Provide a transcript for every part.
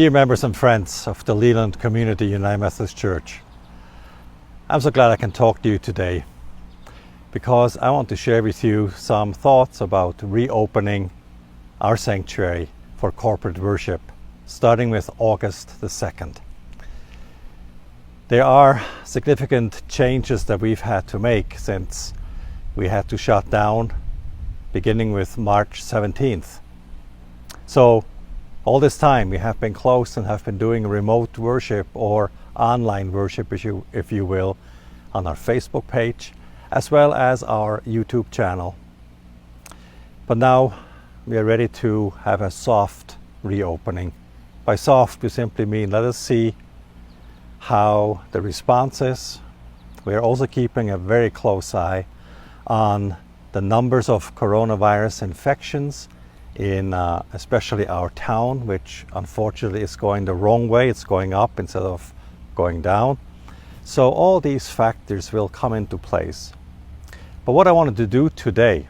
Dear members and friends of the Leland Community United Methodist Church, I'm so glad I can talk to you today because I want to share with you some thoughts about reopening our sanctuary for corporate worship, starting with August the 2nd. There are significant changes that we've had to make since we had to shut down beginning with March 17th. So all this time we have been closed and have been doing remote worship or online worship, if you will, on our Facebook page as well as our YouTube channel. But now we are ready to have a soft reopening. By soft, we simply mean let us see how the response is. We are also keeping a very close eye on the numbers of coronavirus infections in especially our town, which unfortunately is going the wrong way. It's going up instead of going down. So all these factors will come into place. But what I wanted to do today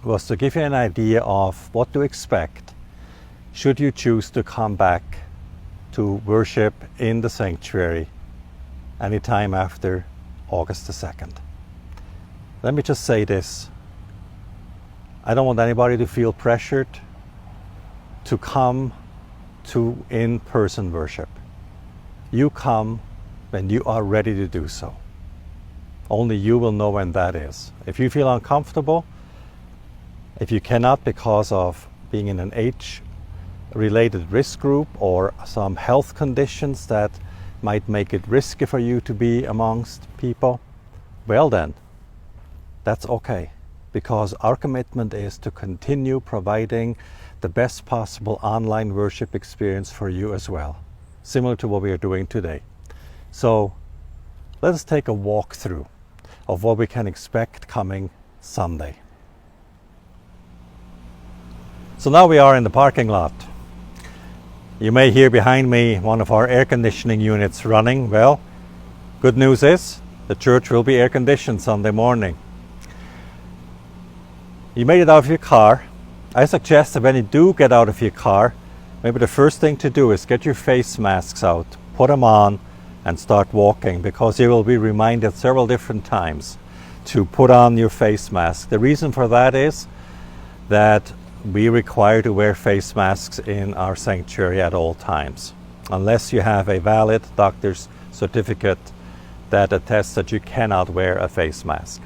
was to give you an idea of what to expect should you choose to come back to worship in the sanctuary anytime after August the 2nd. Let me just say this. I don't want anybody to feel pressured to come to in-person worship. You come when you are ready to do so. Only you will know when that is. If you feel uncomfortable, if you cannot because of being in an age-related risk group or some health conditions that might make it risky for you to be amongst people, well then, that's okay. Because our commitment is to continue providing the best possible online worship experience for you as well, similar to what we are doing today. So let us take a walk through of what we can expect coming Sunday. So now we are in the parking lot. You may hear behind me one of our air conditioning units running. Well, good news is the church will be air conditioned Sunday morning. You made it out of your car. I suggest that when you do get out of your car, maybe the first thing to do is get your face masks out, put them on, and start walking, because you will be reminded several different times to put on your face mask. The reason for that is that we require to wear face masks in our sanctuary at all times, unless you have a valid doctor's certificate that attests that you cannot wear a face mask.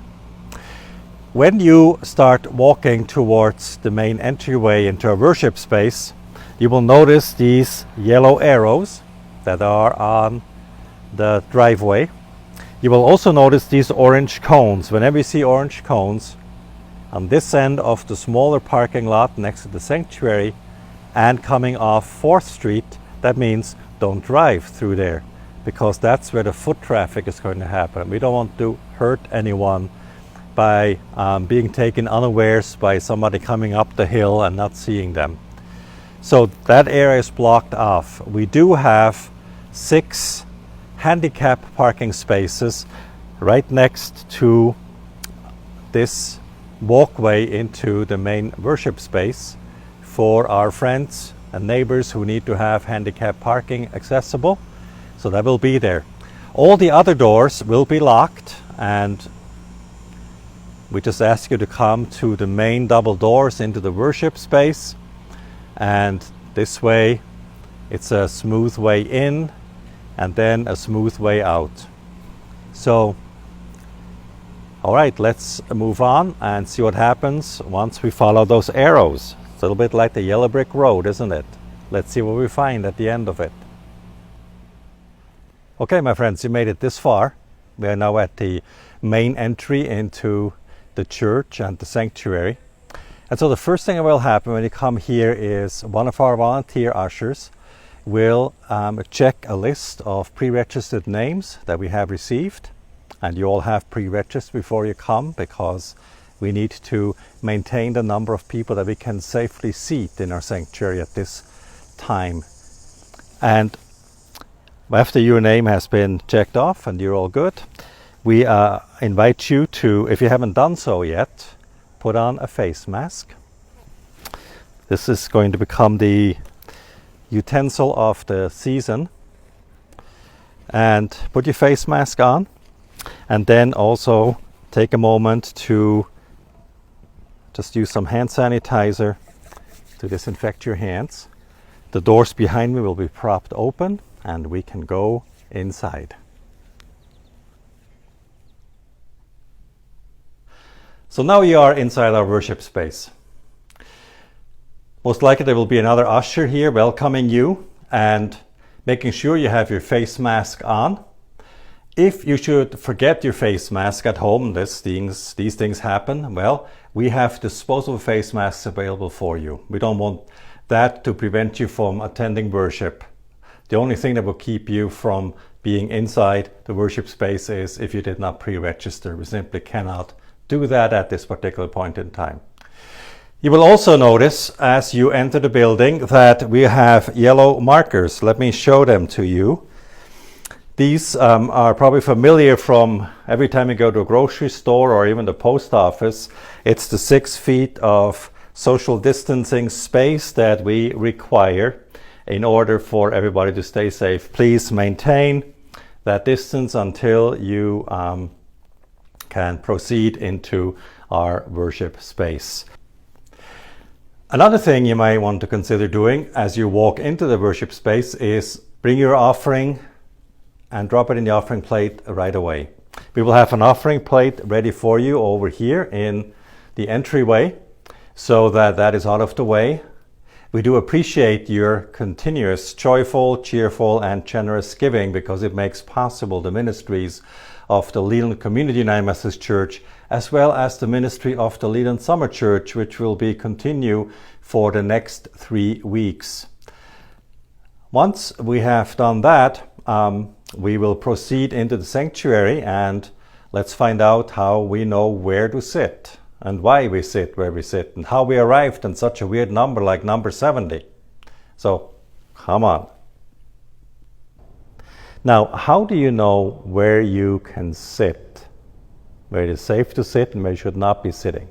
When you start walking towards the main entryway into our worship space, you will notice these yellow arrows that are on the driveway. You will also notice these orange cones. Whenever you see orange cones on this end of the smaller parking lot next to the sanctuary and coming off 4th Street, that means don't drive through there, because that's where the foot traffic is going to happen. We don't want to hurt anyone by being taken unawares by somebody coming up the hill and not seeing them. So that area is blocked off. We do have 6 handicap parking spaces right next to this walkway into the main worship space for our friends and neighbors who need to have handicap parking accessible. So that will be there. All the other doors will be locked, and we just ask you to come to the main double doors into the worship space, and this way it's a smooth way in and then a smooth way out. So, all right, let's move on and see what happens once we follow those arrows. It's a little bit like the yellow brick road, isn't it? Let's see what we find at the end of it. Okay, my friends, you made it this far. We are now at the main entry into the church and the sanctuary. And so the first thing that will happen when you come here is one of our volunteer ushers will check a list of pre-registered names that we have received. And you all have pre-registered before you come, because we need to maintain the number of people that we can safely seat in our sanctuary at this time. And after your name has been checked off and you're all good, we invite you to, if you haven't done so yet, put on a face mask. This is going to become the utensil of the season. And put your face mask on, and then also take a moment to just use some hand sanitizer to disinfect your hands. The doors behind me will be propped open and we can go inside. So now you are inside our worship space. Most likely there will be another usher here welcoming you and making sure you have your face mask on. If you should forget your face mask at home, these things happen, well, we have disposable face masks available for you. We don't want that to prevent you from attending worship. The only thing that will keep you from being inside the worship space is if you did not pre-register. We simply cannot do that at this particular point in time. You will also notice as you enter the building that we have yellow markers. Let me show them to you. These are probably familiar from every time you go to a grocery store or even the post office. It's the 6 feet of social distancing space that we require in order for everybody to stay safe. Please maintain that distance until you can proceed into our worship space. Another thing you might want to consider doing as you walk into the worship space is bring your offering and drop it in the offering plate right away. We will have an offering plate ready for you over here in the entryway so that is out of the way. We do appreciate your continuous, joyful, cheerful, and generous giving because it makes possible the ministries of the Leland Community United Methodist Church as well as the ministry of the Leland Summer Church, which will be continue for the next 3 weeks. Once we have done that, we will proceed into the sanctuary and let's find out how we know where to sit and why we sit where we sit and how we arrived in such a weird number like number 70. So, come on. Now, how do you know where you can sit? Where it is safe to sit and where you should not be sitting?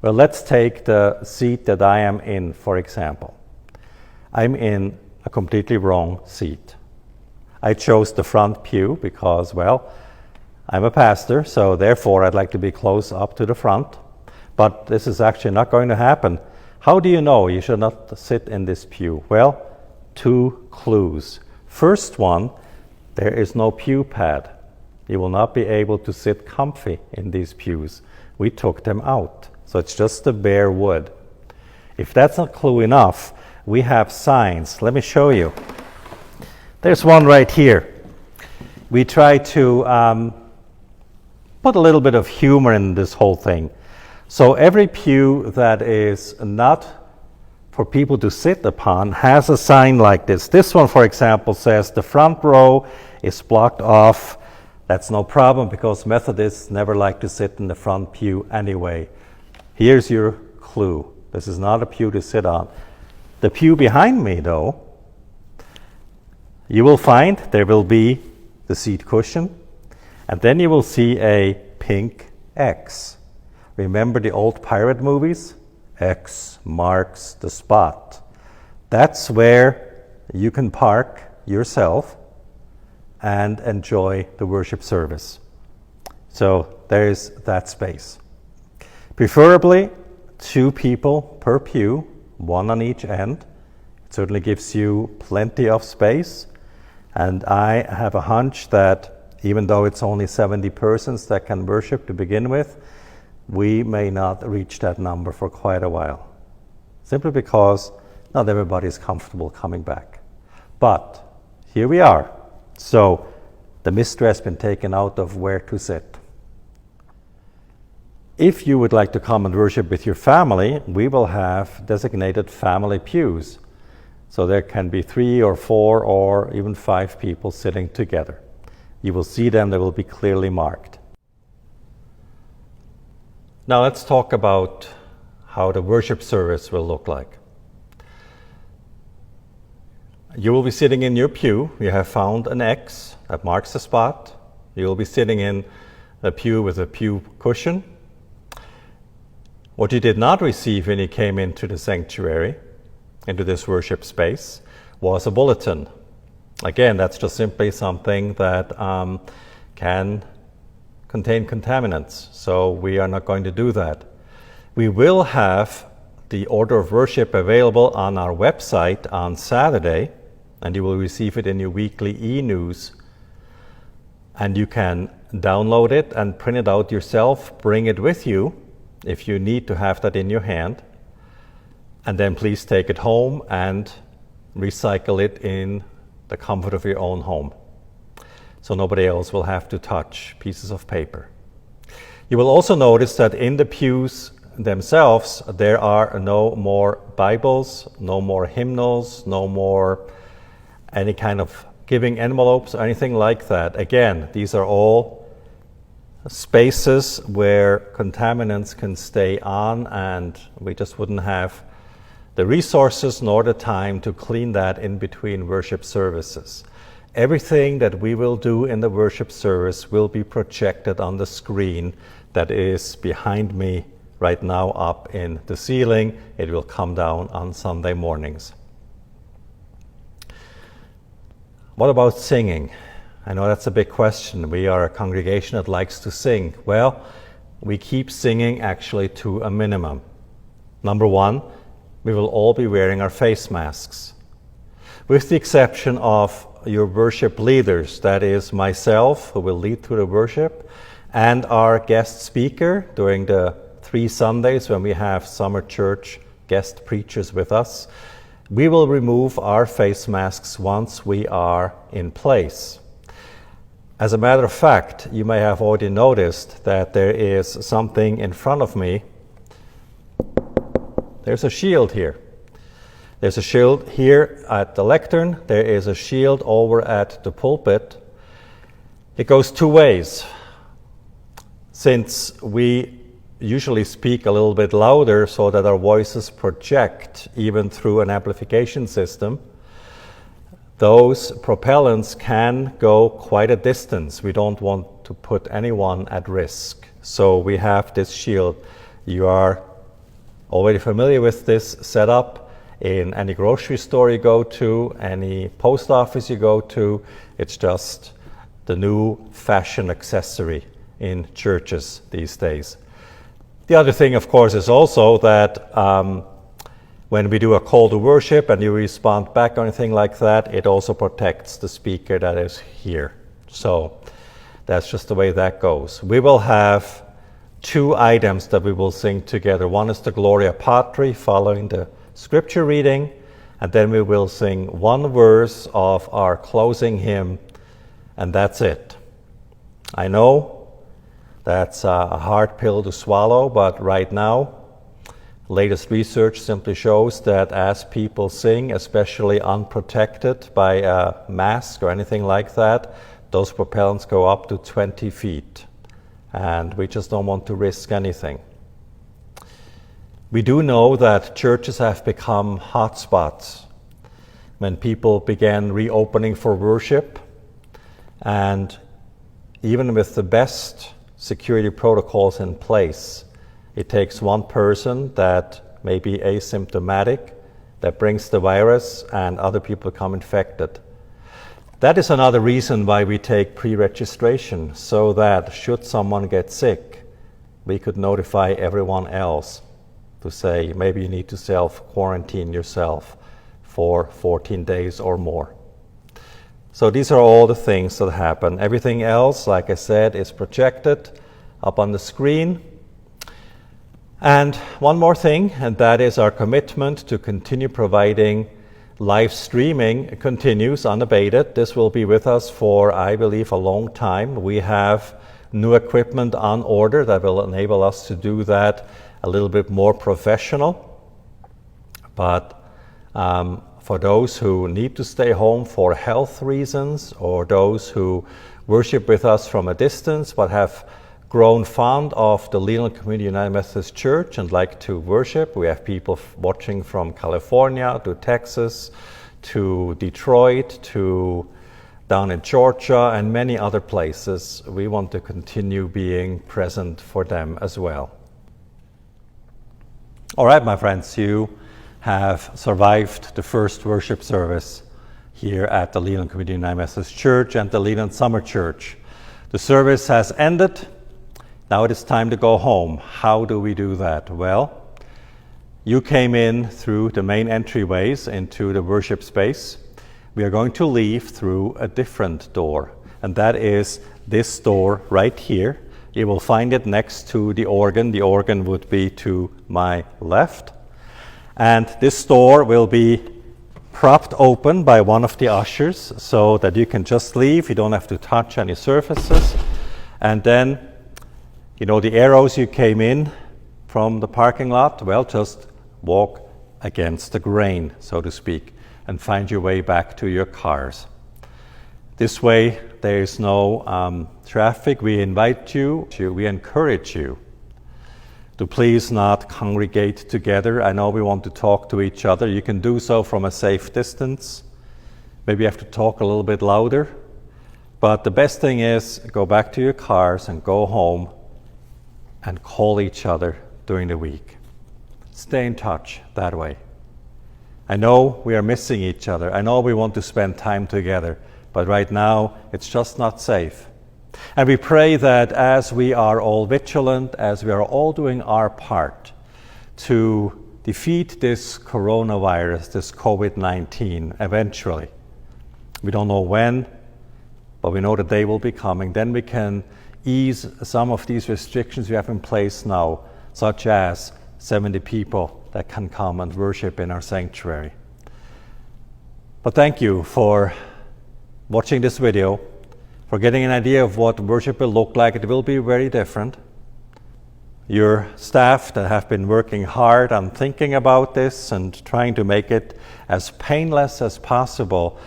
Well, let's take the seat that I am in, for example. I'm in a completely wrong seat. I chose the front pew because, well, I'm a pastor, so therefore I'd like to be close up to the front. But this is actually not going to happen. How do you know you should not sit in this pew? Well, 2 clues. First one, there is no pew pad. You will not be able to sit comfy in these pews. We took them out, so it's just the bare wood. If that's not clue enough, we have signs. Let me show you. There's one right here. We try to put a little bit of humor in this whole thing. So every pew that is not for people to sit upon has a sign like this. This one, for example, says the front row is blocked off. That's no problem because Methodists never like to sit in the front pew anyway. Here's your clue. This is not a pew to sit on. The pew behind me, though, you will find there will be the seat cushion, and then you will see a pink X. Remember the old pirate movies? X marks the spot. That's where you can park yourself and enjoy the worship service. So there's that space. Preferably 2 people per pew, 1 on each end. It certainly gives you plenty of space. And I have a hunch that even though it's only 70 persons that can worship to begin with, we may not reach that number for quite a while. Simply because not everybody is comfortable coming back. But here we are. So the mystery has been taken out of where to sit. If you would like to come and worship with your family, we will have designated family pews. So there can be 3 or 4 or even 5 people sitting together. You will see them, they will be clearly marked. Now let's talk about how the worship service will look like. You will be sitting in your pew. You have found an X that marks the spot. You will be sitting in a pew with a pew cushion. What you did not receive when you came into the sanctuary, into this worship space, was a bulletin. Again, that's just simply something that can contain contaminants, so we are not going to do that. We will have the order of worship available on our website on Saturday, and you will receive it in your weekly e-news. And you can download it and print it out yourself, bring it with you if you need to have that in your hand, and then please take it home and recycle it in the comfort of your own home, so nobody else will have to touch pieces of paper. You will also notice that in the pews themselves there are no more Bibles, no more hymnals, no more any kind of giving envelopes or anything like that. Again, these are all spaces where contaminants can stay on, and we just wouldn't have the resources nor the time to clean that in between worship services. Everything that we will do in the worship service will be projected on the screen that is behind me right now up in the ceiling. It will come down on Sunday mornings. What about singing? I know that's a big question. We are a congregation that likes to sing. Well, we keep singing actually to a minimum. Number one, we will all be wearing our face masks, with the exception of your worship leaders, that is myself, who will lead through the worship, and our guest speaker during the 3 Sundays when we have summer church guest preachers with us. We will remove our face masks once we are in place. As a matter of fact, you may have already noticed that there is something in front of me. There's a shield here. There's a shield here at the lectern. There is a shield over at the pulpit. It goes 2 ways. Since we usually speak a little bit louder so that our voices project even through an amplification system, those propellants can go quite a distance. We don't want to put anyone at risk. So we have this shield. You are already familiar with this setup in any grocery store you go to, any post office you go to. It's just the new fashion accessory in churches these days. The other thing, of course, is also that when we do a call to worship and you respond back or anything like that, it also protects the speaker that is here. So that's just the way that goes. We will have 2 items that we will sing together. One is the Gloria Patri, following the scripture reading, and then we will sing 1 verse of our closing hymn, and that's it. I know that's a hard pill to swallow, but right now, latest research simply shows that as people sing, especially unprotected by a mask or anything like that, those propellants go up to 20 feet. And we just don't want to risk anything. We do know that churches have become hotspots when people began reopening for worship, and even with the best security protocols in place, it takes one person that may be asymptomatic that brings the virus and other people become infected. That is another reason why we take pre-registration, so that should someone get sick, we could notify everyone else to say maybe you need to self-quarantine yourself for 14 days or more. So these are all the things that happen. Everything else, like I said, is projected up on the screen. And one more thing, and that is our commitment to continue providing live streaming continues unabated. This will be with us for, I believe, a long time. We have new equipment on order that will enable us to do that a little bit more professional. But for those who need to stay home for health reasons, or those who worship with us from a distance but have grown fond of the Leland Community United Methodist Church and like to worship. We have people watching from California to Texas to Detroit to down in Georgia and many other places. We want to continue being present for them as well. All right, my friends, you have survived the first worship service here at the Leland Community United Methodist Church and the Leland Summer Church. The service has ended. Now it is time to go home. How do we do that? Well, you came in through the main entryways into the worship space. We are going to leave through a different door, and that is this door right here. You will find it next to the organ. The organ would be to my left. And this door will be propped open by one of the ushers so that you can just leave. You don't have to touch any surfaces. And then, you know, the arrows you came in from the parking lot, well, just walk against the grain, so to speak, and find your way back to your cars. This way, there is no traffic. We invite you, we encourage you to please not congregate together. I know we want to talk to each other. You can do so from a safe distance. Maybe you have to talk a little bit louder. But the best thing is go back to your cars and go home and call each other during the week. Stay in touch that way. I know we are missing each other. I know we want to spend time together. But right now, it's just not safe. And we pray that as we are all vigilant, as we are all doing our part to defeat this coronavirus, this COVID-19, eventually. We don't know when, but we know the day will be coming. Then we can ease some of these restrictions we have in place now, such as 70 people that can come and worship in our sanctuary. But thank you for watching this video, for getting an idea of what worship will look like. It will be very different. Your staff that have been working hard on thinking about this and trying to make it as painless as possible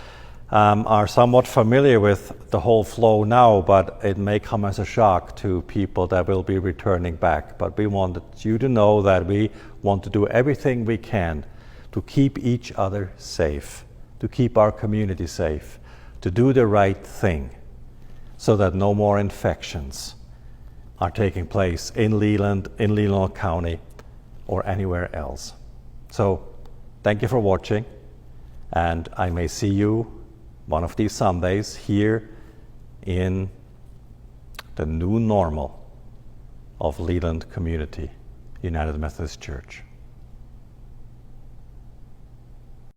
are somewhat familiar with the whole flow now, but it may come as a shock to people that will be returning back. But we wanted you to know that we want to do everything we can to keep each other safe, to keep our community safe, to do the right thing so that no more infections are taking place in Leland County, or anywhere else. So thank you for watching, and I may see you one of these Sundays here in the new normal of Leland Community United Methodist Church.